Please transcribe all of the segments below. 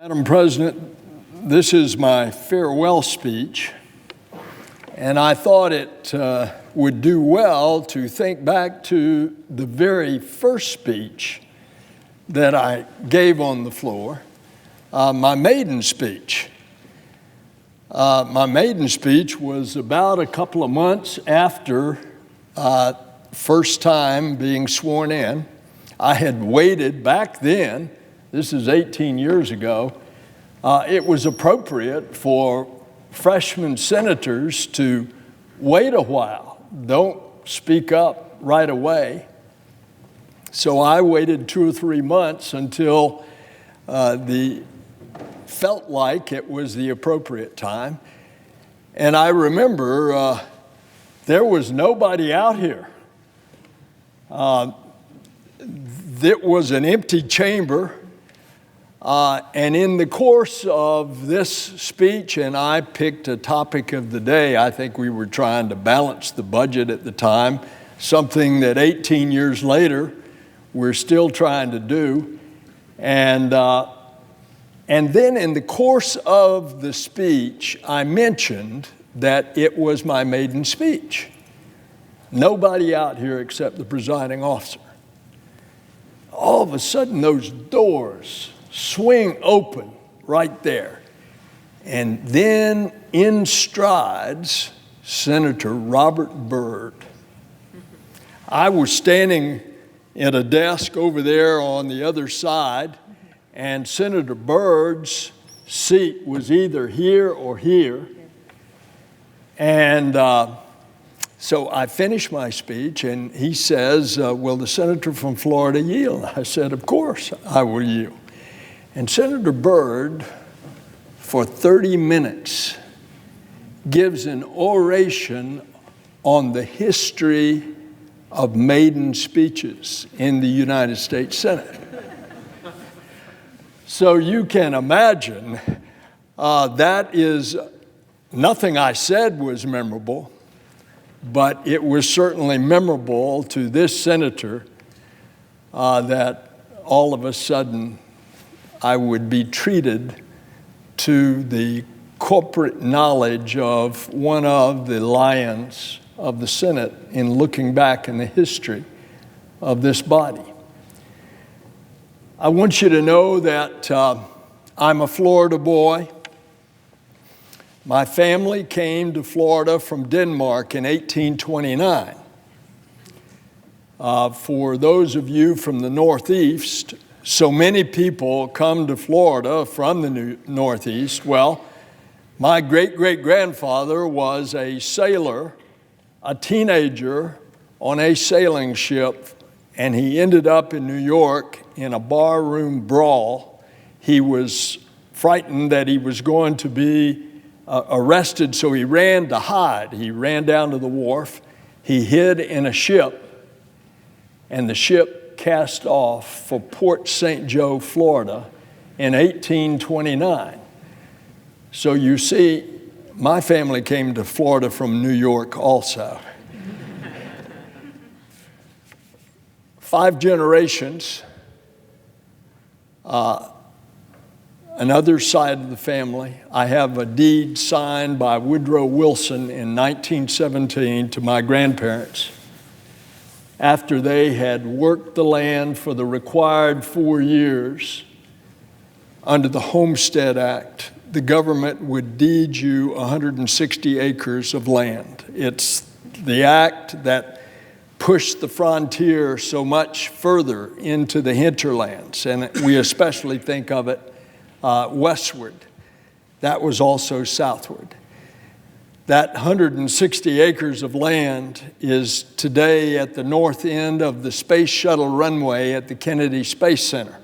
Madam President, this is my farewell speech, and I thought it would do well to think back to the very first speech that I gave on the floor, my maiden speech. My maiden speech was about a couple of months after first time being sworn in. I had waited back then. This is 18 years ago. It was appropriate for freshman senators to wait a while. Don't speak up right away. So I waited 2 or 3 months until felt like it was the appropriate time. And I remember there was nobody out here. It was an empty chamber. And in the course of this speech, and I picked a topic of the day, I think we were trying to balance the budget at the time, something that 18 years later we're still trying to do. And then in the course of the speech, I mentioned that it was my maiden speech. Nobody out here except the presiding officer. All of a sudden, those doors swing open right there. And then in strides Senator Robert Byrd. I was standing at a desk over there on the other side, and Senator Byrd's seat was either here or here. And so I finished my speech, and he says, will the senator from Florida yield? I said, of course I will yield. And Senator Byrd, for 30 minutes, gives an oration on the history of maiden speeches in the United States Senate. So you can imagine that is nothing I said was memorable, but it was certainly memorable to this senator that all of a sudden I would be treated to the corporate knowledge of one of the lions of the Senate in looking back in the history of this body. I want you to know that I'm a Florida boy. My family came to Florida from Denmark in 1829. For those of you from the Northeast, so many people come to Florida from the Northeast. Well, my great-great-grandfather was a sailor, a teenager on a sailing ship, and he ended up in New York in a barroom brawl. He was frightened that he was going to be arrested, so he ran to hide. He ran down to the wharf. He hid in a ship, and the ship cast off for Port St. Joe, Florida in 1829. So you see, my family came to Florida from New York also. 5 generations, another side of the family. I have a deed signed by Woodrow Wilson in 1917 to my grandparents. After they had worked the land for the required 4 years, under the Homestead Act, the government would deed you 160 acres of land. It's the act that pushed the frontier so much further into the hinterlands, and we especially think of it westward. That was also southward. That 160 acres of land is today at the north end of the Space Shuttle runway at the Kennedy Space Center.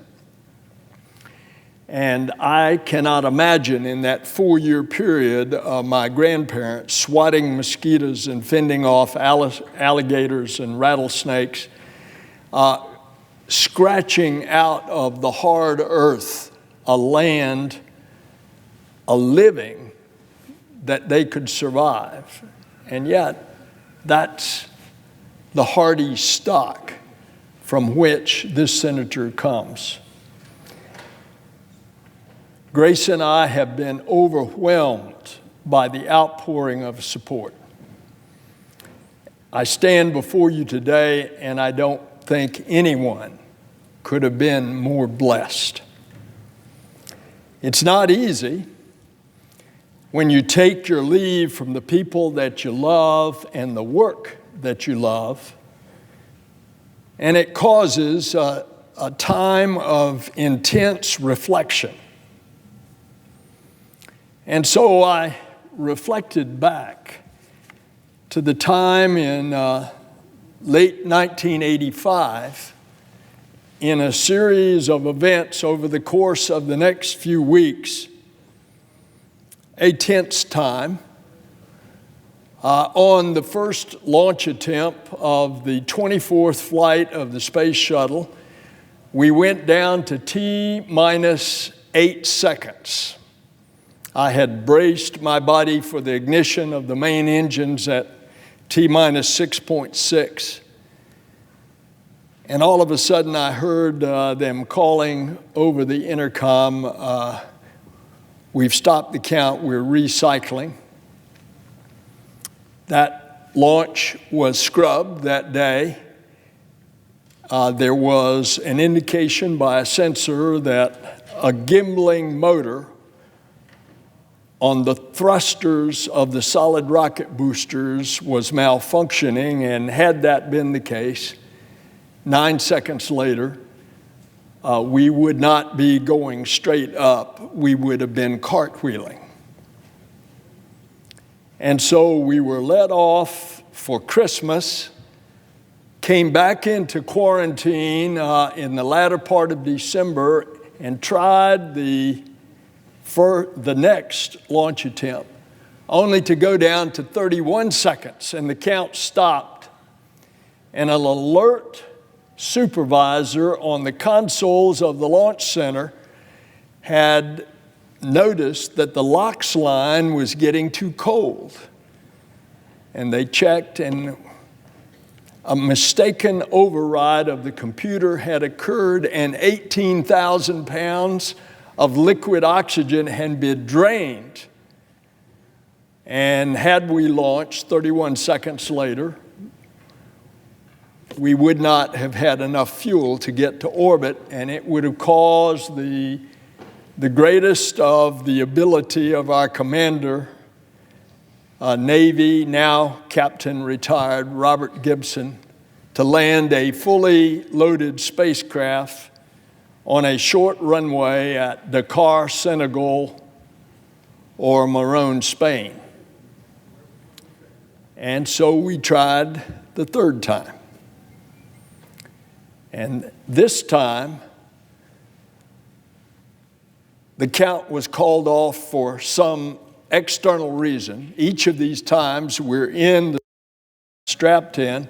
And I cannot imagine in that 4-year period my grandparents swatting mosquitoes and fending off alligators and rattlesnakes, scratching out of the hard earth a land, a living that they could survive. And yet, that's the hardy stock from which this senator comes. Grace and I have been overwhelmed by the outpouring of support. I stand before you today, and I don't think anyone could have been more blessed. It's not easy when you take your leave from the people that you love and the work that you love, and it causes a time of intense reflection. And so I reflected back to the time in late 1985 in a series of events over the course of the next few weeks, a tense time, on the first launch attempt of the 24th flight of the space shuttle. We went down to T-minus 8 seconds. I had braced my body for the ignition of the main engines at T-minus 6.6. And all of a sudden I heard them calling over the intercom, we've stopped the count, we're recycling. That launch was scrubbed that day. There was an indication by a sensor that a gimbling motor on the thrusters of the solid rocket boosters was malfunctioning, and had that been the case, 9 seconds later, we would not be going straight up. We would have been cartwheeling. And so we were let off for Christmas, came back into quarantine in the latter part of December, and tried for the next launch attempt, only to go down to 31 seconds, and the count stopped. And an alert supervisor on the consoles of the launch center had noticed that the LOX line was getting too cold. And they checked, and a mistaken override of the computer had occurred, and 18,000 pounds of liquid oxygen had been drained. And had we launched 31 seconds later, we would not have had enough fuel to get to orbit, and it would have caused the greatest of the ability of our commander, Navy, now Captain retired, Robert Gibson, to land a fully loaded spacecraft on a short runway at Dakar, Senegal, or Morón, Spain. And so we tried the third time. And this time, the count was called off for some external reason. Each of these times, we're in the strapped in,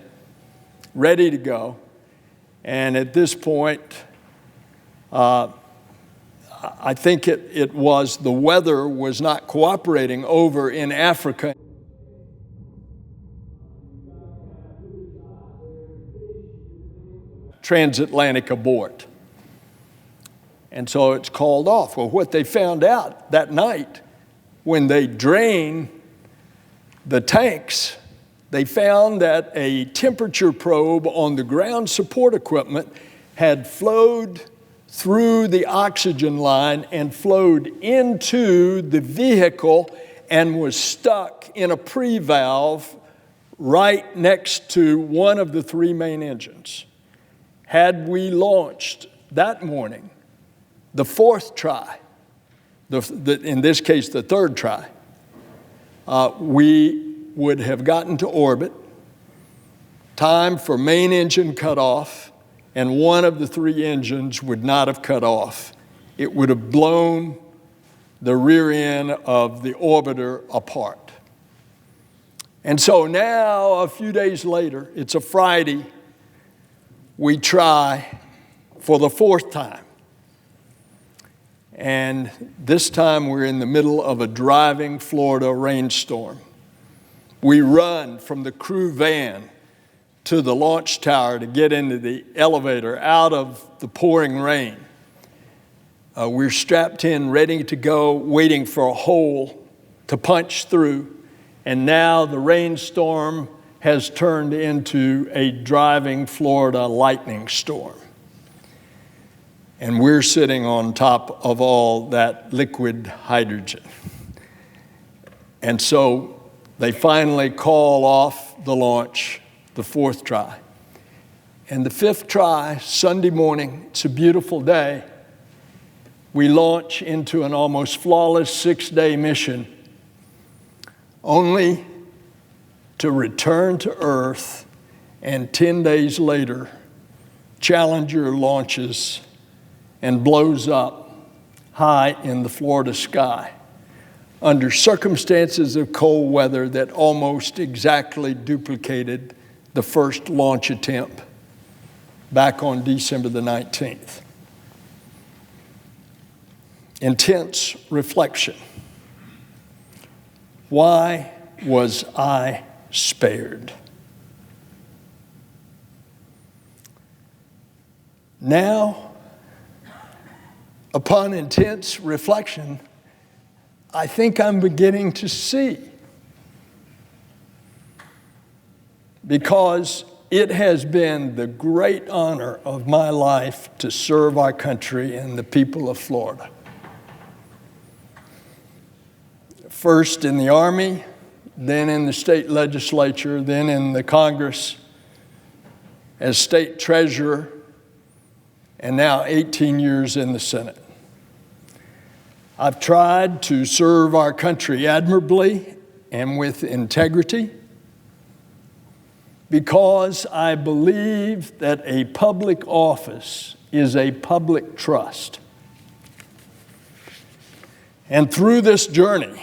ready to go. And at this point, I think it was the weather was not cooperating over in Africa. Transatlantic abort. And so it's called off. Well, what they found out that night when they drained the tanks, they found that a temperature probe on the ground support equipment had flowed through the oxygen line and flowed into the vehicle and was stuck in a pre-valve right next to one of the three main engines. Had we launched that morning, the fourth try, in this case the third try, we would have gotten to orbit, time for main engine cut off, and one of the three engines would not have cut off. It would have blown the rear end of the orbiter apart. And so now, a few days later, it's a Friday, we try for the fourth time. And this time we're in the middle of a driving Florida rainstorm. We run from the crew van to the launch tower to get into the elevator out of the pouring rain. We're strapped in, ready to go, waiting for a hole to punch through. And now the rainstorm has turned into a driving Florida lightning storm. And we're sitting on top of all that liquid hydrogen. And so they finally call off the launch, the fourth try. And the fifth try, Sunday morning, it's a beautiful day, we launch into an almost flawless 6-day mission, only to return to Earth, and 10 days later, Challenger launches and blows up high in the Florida sky under circumstances of cold weather that almost exactly duplicated the first launch attempt back on December the 19th. Intense reflection. Why was I spared? Now, upon intense reflection, I think I'm beginning to see. Because it has been the great honor of my life to serve our country and the people of Florida. First in the Army, then in the state legislature, then in the Congress, as state treasurer, and now 18 years in the Senate. I've tried to serve our country admirably and with integrity because I believe that a public office is a public trust. And through this journey,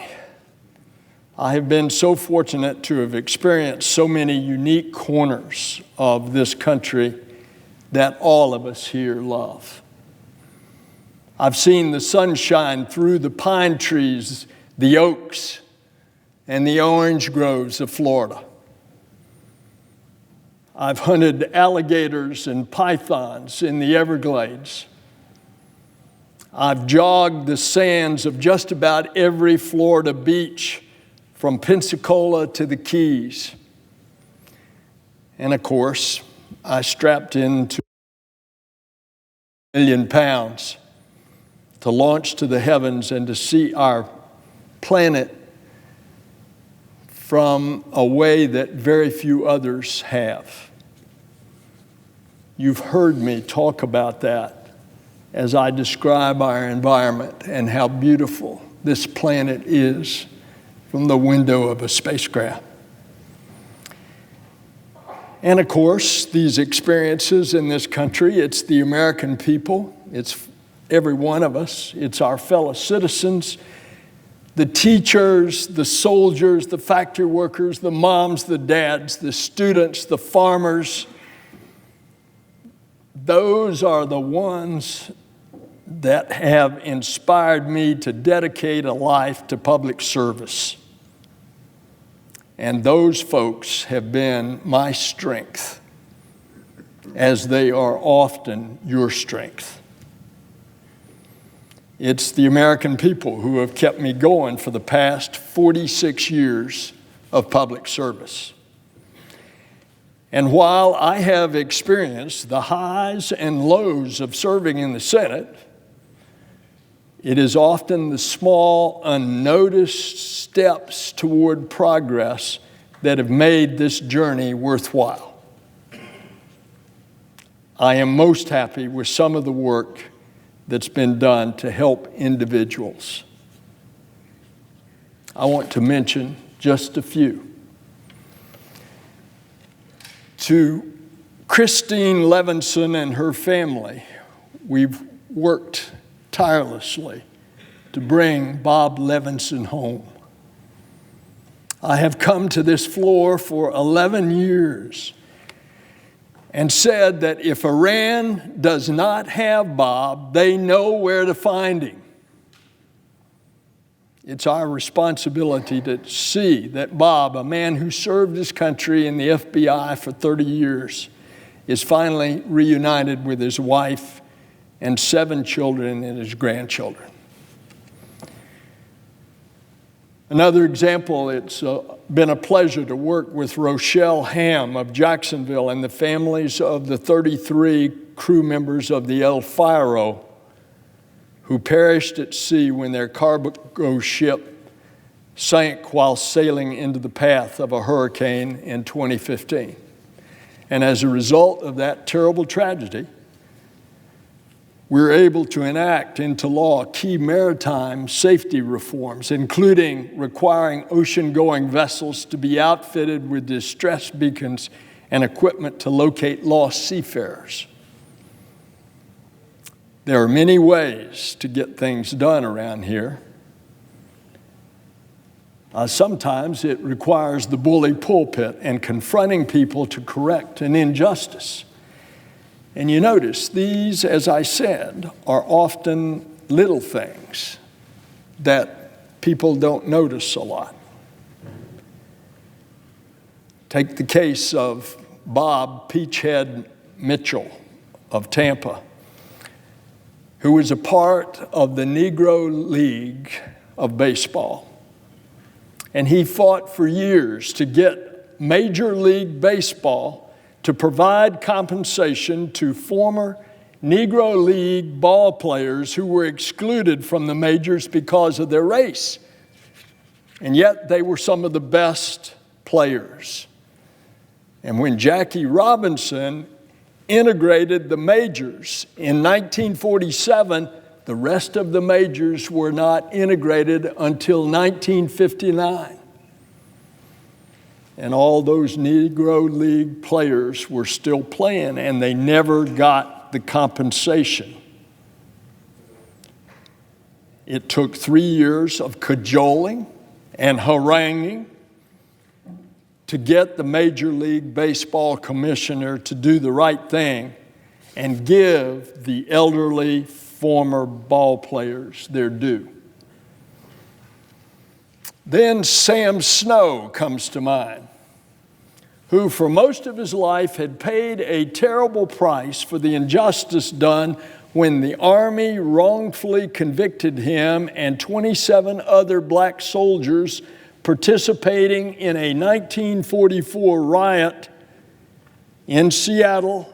I have been so fortunate to have experienced so many unique corners of this country that all of us here love. I've seen the sunshine through the pine trees, the oaks, and the orange groves of Florida. I've hunted alligators and pythons in the Everglades. I've jogged the sands of just about every Florida beach from Pensacola to the Keys. And of course, I strapped into 1 million pounds to launch to the heavens and to see our planet from a way that very few others have. You've heard me talk about that as I describe our environment and how beautiful this planet is from the window of a spacecraft. And of course, these experiences in this country, it's the American people, it's every one of us, it's our fellow citizens, the teachers, the soldiers, the factory workers, the moms, the dads, the students, the farmers. Those are the ones that have inspired me to dedicate a life to public service. And those folks have been my strength, as they are often your strength. It's the American people who have kept me going for the past 46 years of public service. And while I have experienced the highs and lows of serving in the Senate, it is often the small, unnoticed steps toward progress that have made this journey worthwhile. I am most happy with some of the work that's been done to help individuals. I want to mention just a few. To Christine Levinson and her family, we've worked tirelessly to bring Bob Levinson home. I have come to this floor for 11 years and said that if Iran does not have Bob, they know where to find him. It's our responsibility to see that Bob, a man who served his country in the FBI for 30 years, is finally reunited with his wife and 7 children and his grandchildren. Another example, it's been a pleasure to work with Rochelle Ham of Jacksonville and the families of the 33 crew members of the El Faro who perished at sea when their cargo ship sank while sailing into the path of a hurricane in 2015. And as a result of that terrible tragedy, we were able to enact into law key maritime safety reforms, including requiring ocean-going vessels to be outfitted with distress beacons and equipment to locate lost seafarers. There are many ways to get things done around here. Sometimes it requires the bully pulpit and confronting people to correct an injustice. And you notice these, as I said, are often little things that people don't notice a lot. Take the case of Bob Peachhead Mitchell of Tampa, who was a part of the Negro League of Baseball. And he fought for years to get Major League Baseball to provide compensation to former Negro League ball players who were excluded from the majors because of their race. And yet they were some of the best players. And when Jackie Robinson integrated the majors in 1947, the rest of the majors were not integrated until 1959. And all those Negro League players were still playing, and they never got the compensation. It took 3 years of cajoling and haranguing to get the Major League Baseball commissioner to do the right thing and give the elderly former ball players their due. Then Sam Snow comes to mind, who for most of his life had paid a terrible price for the injustice done when the Army wrongfully convicted him and 27 other black soldiers participating in a 1944 riot in Seattle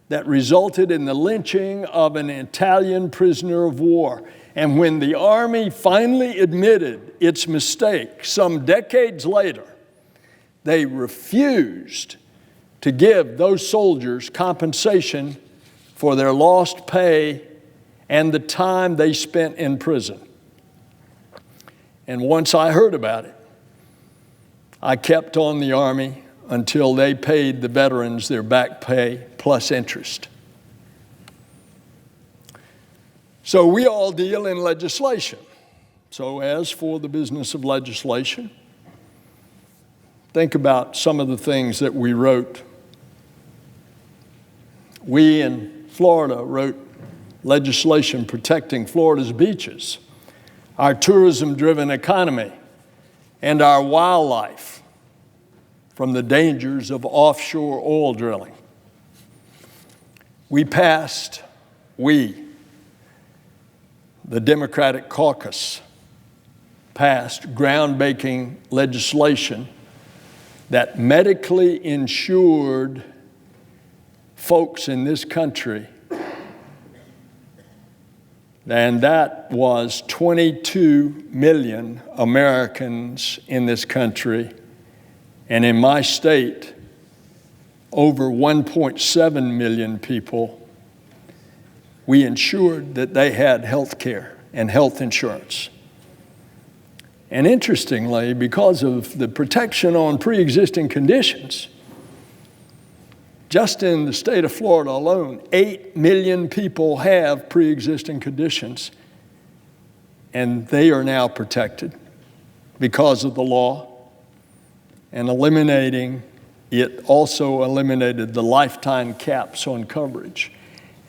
that resulted in the lynching of an Italian prisoner of war. And when the Army finally admitted its mistake some decades later, they refused to give those soldiers compensation for their lost pay and the time they spent in prison. And once I heard about it, I kept on the Army until they paid the veterans their back pay plus interest. So we all deal in legislation. So as for the business of legislation, think about some of the things that we wrote. We in Florida wrote legislation protecting Florida's beaches, our tourism-driven economy, and our wildlife from the dangers of offshore oil drilling. The Democratic caucus, passed groundbreaking legislation that medically insured folks in this country, and that was 22 million Americans in this country, and in my state, over 1.7 million people. We ensured that they had health care and health insurance. And interestingly, because of the protection on pre-existing conditions, just in the state of Florida alone, 8 million people have pre-existing conditions, and they are now protected because of the law. And eliminating it also eliminated the lifetime caps on coverage.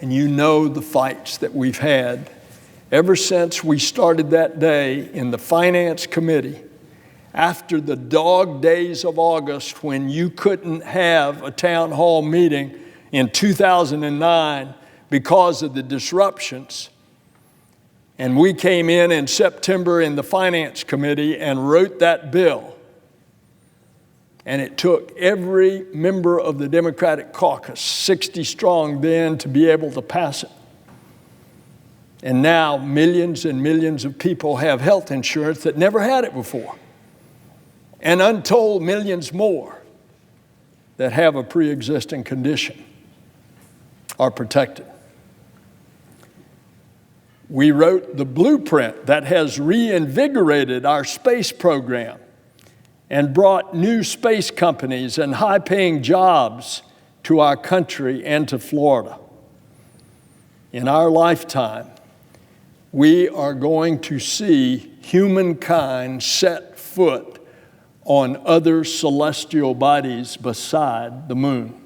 And you know the fights that we've had ever since we started that day in the Finance Committee, after the dog days of August when you couldn't have a town hall meeting in 2009 because of the disruptions. And we came in September in the Finance Committee and wrote that bill. And it took every member of the Democratic caucus, 60 strong then, to be able to pass it. And now millions and millions of people have health insurance that never had it before. And untold millions more that have a pre-existing condition are protected. We wrote the blueprint that has reinvigorated our space program and brought new space companies and high-paying jobs to our country and to Florida. In our lifetime, we are going to see humankind set foot on other celestial bodies beside the moon.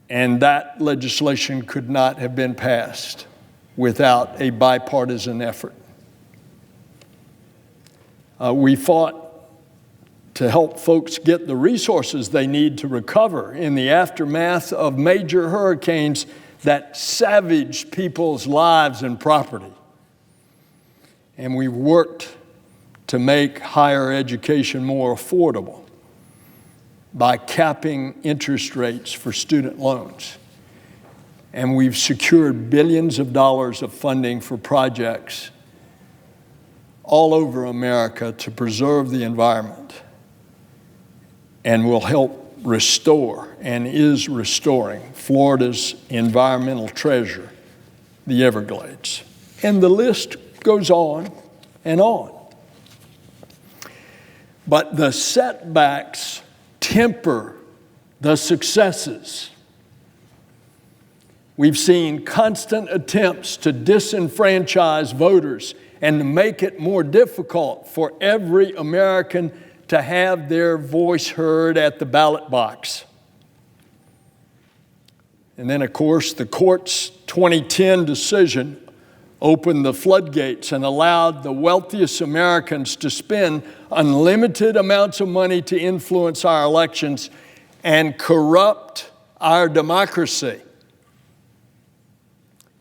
And that legislation could not have been passed without a bipartisan effort. We fought to help folks get the resources they need to recover in the aftermath of major hurricanes that savaged people's lives and property. And we worked to make higher education more affordable by capping interest rates for student loans. And we've secured billions of dollars of funding for projects all over America to preserve the environment, and will help restore and is restoring Florida's environmental treasure, the Everglades. And the list goes on and on. But the setbacks temper the successes. We've seen constant attempts to disenfranchise voters and to make it more difficult for every American to have their voice heard at the ballot box. And then, of course, the court's 2010 decision opened the floodgates and allowed the wealthiest Americans to spend unlimited amounts of money to influence our elections and corrupt our democracy.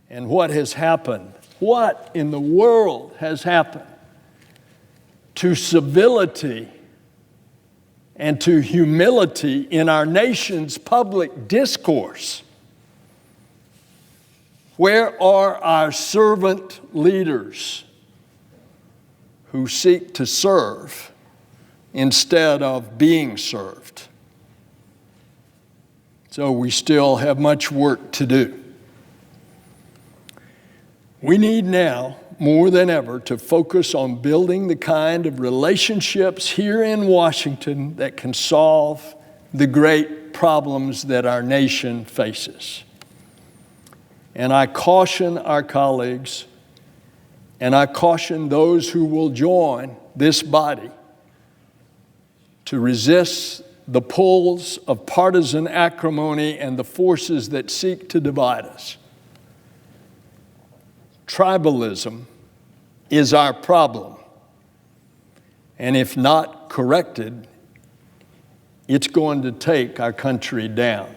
And what has happened? What in the world has happened to civility and to humility in our nation's public discourse? Where are our servant leaders who seek to serve instead of being served? So we still have much work to do. We need now, more than ever, to focus on building the kind of relationships here in Washington that can solve the great problems that our nation faces. And I caution our colleagues, and I caution those who will join this body to resist the pulls of partisan acrimony and the forces that seek to divide us. Tribalism is our problem, and if not corrected, it's going to take our country down.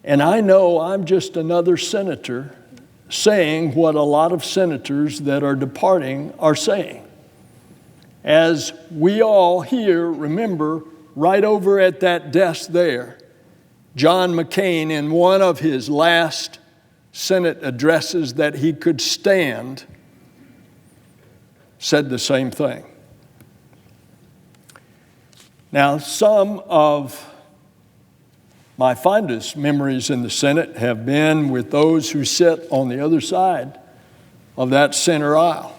And I know I'm just another senator saying what a lot of senators that are departing are saying. As we all here remember, right over at that desk there, John McCain, in one of his last Senate addresses that he could stand, said the same thing. Now, some of my fondest memories in the Senate have been with those who sit on the other side of that center aisle.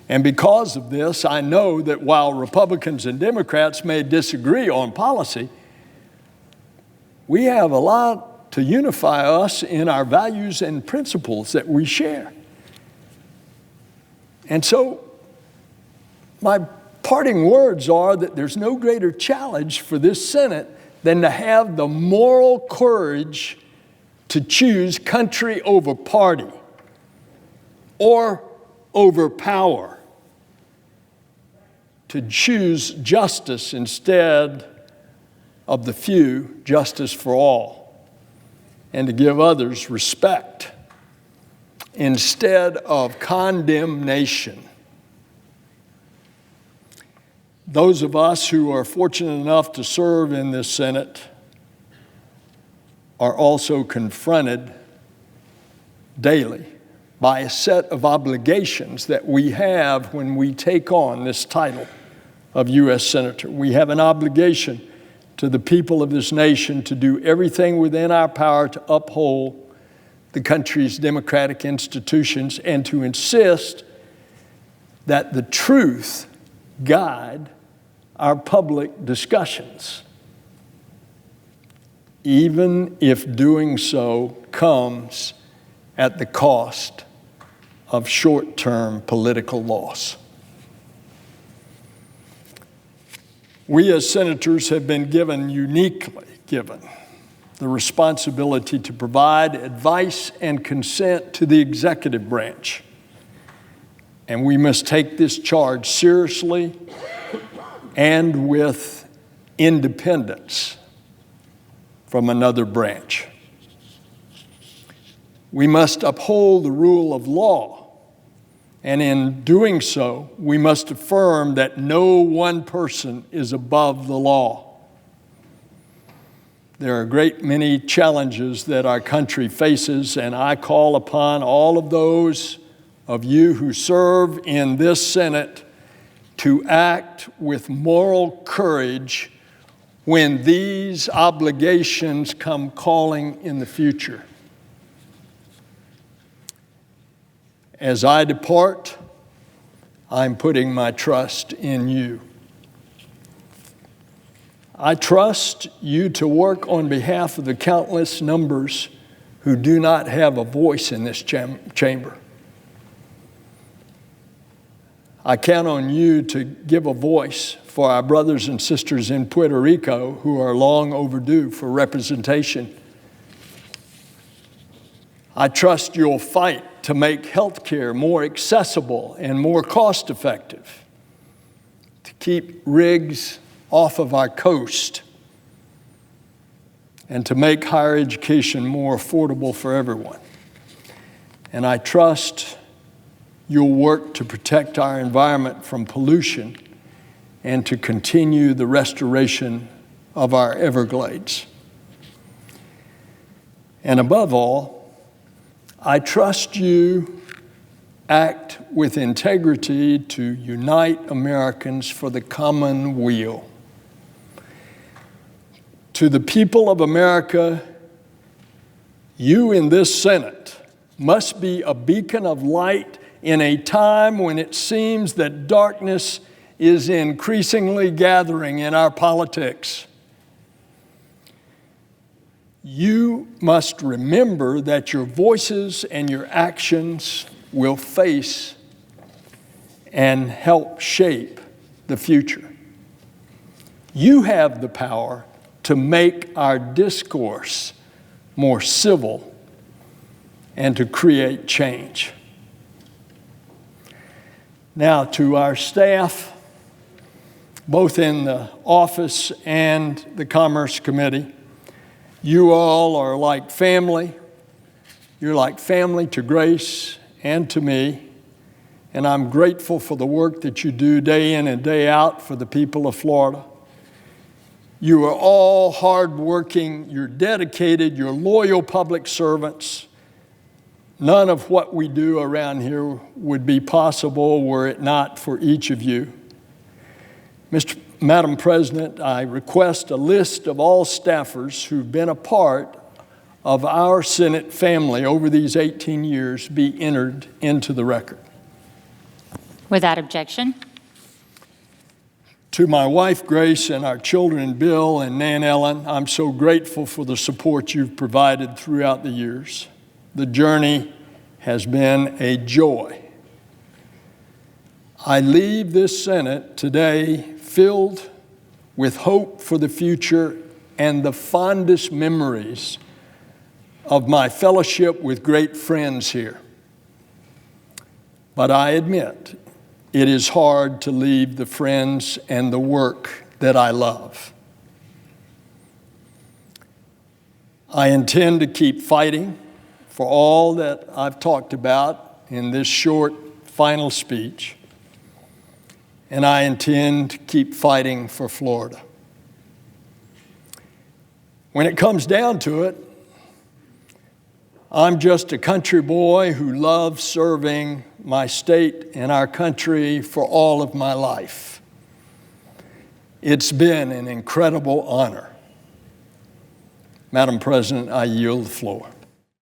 And because of this, I know that while Republicans and Democrats may disagree on policy, we have a lot to unify us in our values and principles that we share. And so my parting words are that there's no greater challenge for this Senate than to have the moral courage to choose country over party or over power, to choose justice instead of the few, justice for all, and to give others respect instead of condemnation. Those of us who are fortunate enough to serve in this Senate are also confronted daily by a set of obligations that we have when we take on this title of U.S. Senator. We have an obligation to the people of this nation to do everything within our power to uphold the country's democratic institutions and to insist that the truth guide our public discussions, even if doing so comes at the cost of short-term political loss. We as senators have been uniquely given, the responsibility to provide advice and consent to the executive branch. And we must take this charge seriously and with independence from another branch. We must uphold the rule of law, and in doing so, we must affirm that no one person is above the law. There are a great many challenges that our country faces, and I call upon all of those of you who serve in this Senate to act with moral courage when these obligations come calling in the future. As I depart, I'm putting my trust in you. I trust you to work on behalf of the countless numbers who do not have a voice in this chamber. I count on you to give a voice for our brothers and sisters in Puerto Rico who are long overdue for representation. I trust you'll fight to make health care more accessible and more cost-effective, to keep rigs off of our coast, and to make higher education more affordable for everyone. And I trust you'll work to protect our environment from pollution and to continue the restoration of our Everglades. And above all, I trust you act with integrity to unite Americans for the common weal. To the people of America, you in this Senate must be a beacon of light in a time when it seems that darkness is increasingly gathering in our politics. You must remember that your voices and your actions will face and help shape the future. You have the power to make our discourse more civil and to create change. Now, to our staff, both in the office and the Commerce Committee, you all are like family. You're like family to Grace and to me, and I'm grateful for the work that you do day in and day out for the people of Florida. You are all hardworking, you're dedicated, you're loyal public servants. None of what we do around here would be possible were it not for each of you. Madam President, I request a list of all staffers who've been a part of our Senate family over these 18 years be entered into the record. Without objection. To my wife, Grace, and our children, Bill and Nan Ellen, I'm so grateful for the support you've provided throughout the years. The journey has been a joy. I leave this Senate today filled with hope for the future and the fondest memories of my fellowship with great friends here. But I admit, it is hard to leave the friends and the work that I love. I intend to keep fighting for all that I've talked about in this short final speech, and I intend to keep fighting for Florida. When it comes down to it, I'm just a country boy who loves serving my state and our country for all of my life. It's been an incredible honor. Madam President, I yield the floor.